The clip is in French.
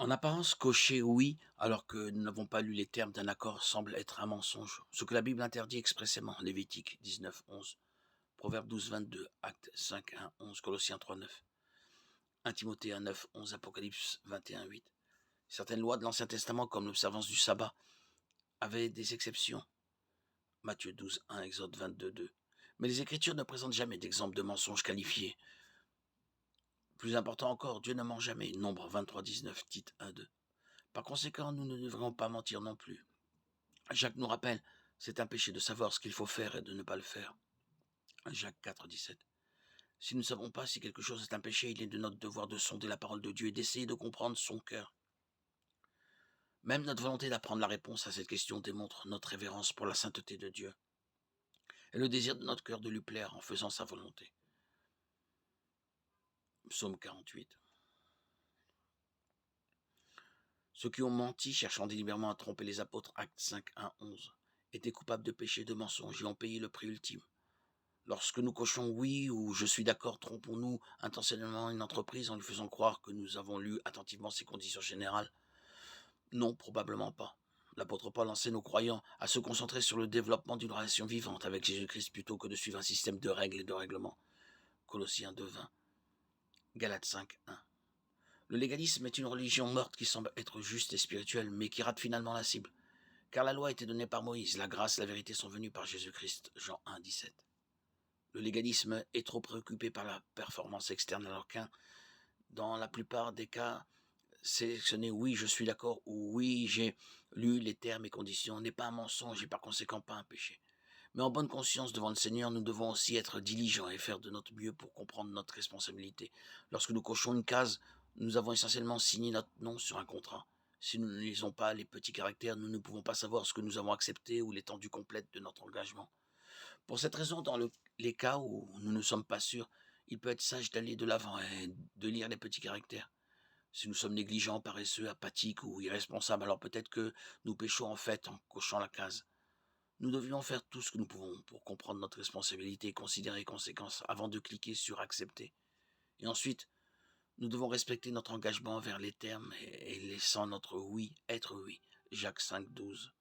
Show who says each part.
Speaker 1: En apparence, cocher oui, alors que nous n'avons pas lu les termes d'un accord, semble être un mensonge. Ce que la Bible interdit expressément, Lévitique 19, 11, Proverbe 12, 22, Actes 5, 1, 11, Colossiens 3, 9, 1 Timothée 1, 9, 11, Apocalypse 21, 8. Certaines lois de l'Ancien Testament, comme l'observance du sabbat, avaient des exceptions, Matthieu 12, 1, Exode 22, 2. Mais les Écritures ne présentent jamais d'exemple de mensonges qualifiés. Plus important encore, Dieu ne ment jamais, Nombre 23, 19, Tite 1, 2. Par conséquent, nous ne devrions pas mentir non plus. Jacques nous rappelle, c'est un péché de savoir ce qu'il faut faire et de ne pas le faire. Jacques 4, 17. Si nous ne savons pas si quelque chose est un péché, il est de notre devoir de sonder la parole de Dieu et d'essayer de comprendre son cœur. Même notre volonté d'apprendre la réponse à cette question démontre notre révérence pour la sainteté de Dieu et le désir de notre cœur de lui plaire en faisant sa volonté. Psaume 48. Ceux qui ont menti, cherchant délibérément à tromper les apôtres, Actes 5, 1, 11, étaient coupables de péché, de mensonge et ont payé le prix ultime. Lorsque nous cochons oui ou je suis d'accord, trompons-nous intentionnellement une entreprise en lui faisant croire que nous avons lu attentivement ses conditions générales? Non, probablement pas. L'apôtre Paul enseigne aux croyants à se concentrer sur le développement d'une relation vivante avec Jésus-Christ plutôt que de suivre un système de règles et de règlements. Colossiens 2, 20, Galates 5, 1. Le légalisme est une religion morte qui semble être juste et spirituelle, mais qui rate finalement la cible. Car la loi a été donnée par Moïse, la grâce et la vérité sont venues par Jésus-Christ. Jean 1, 17. Le légalisme est trop préoccupé par la performance externe alors qu'un, dans la plupart des cas, sélectionner oui, je suis d'accord ou oui, j'ai lu les termes et conditions n'est pas un mensonge et par conséquent pas un péché. Mais en bonne conscience devant le Seigneur, nous devons aussi être diligents et faire de notre mieux pour comprendre notre responsabilité. Lorsque nous cochons une case, nous avons essentiellement signé notre nom sur un contrat. Si nous ne lisons pas les petits caractères, nous ne pouvons pas savoir ce que nous avons accepté ou l'étendue complète de notre engagement. Pour cette raison, dans les cas où nous ne sommes pas sûrs, il peut être sage d'aller de l'avant et de lire les petits caractères. Si nous sommes négligents, paresseux, apathiques ou irresponsables, alors peut-être que nous péchons en fait en cochant la case. Nous devrions faire tout ce que nous pouvons pour comprendre notre responsabilité et considérer les conséquences avant de cliquer sur accepter. Et ensuite, nous devons respecter notre engagement envers les termes et laissant notre oui être oui. Jacques 5, 12.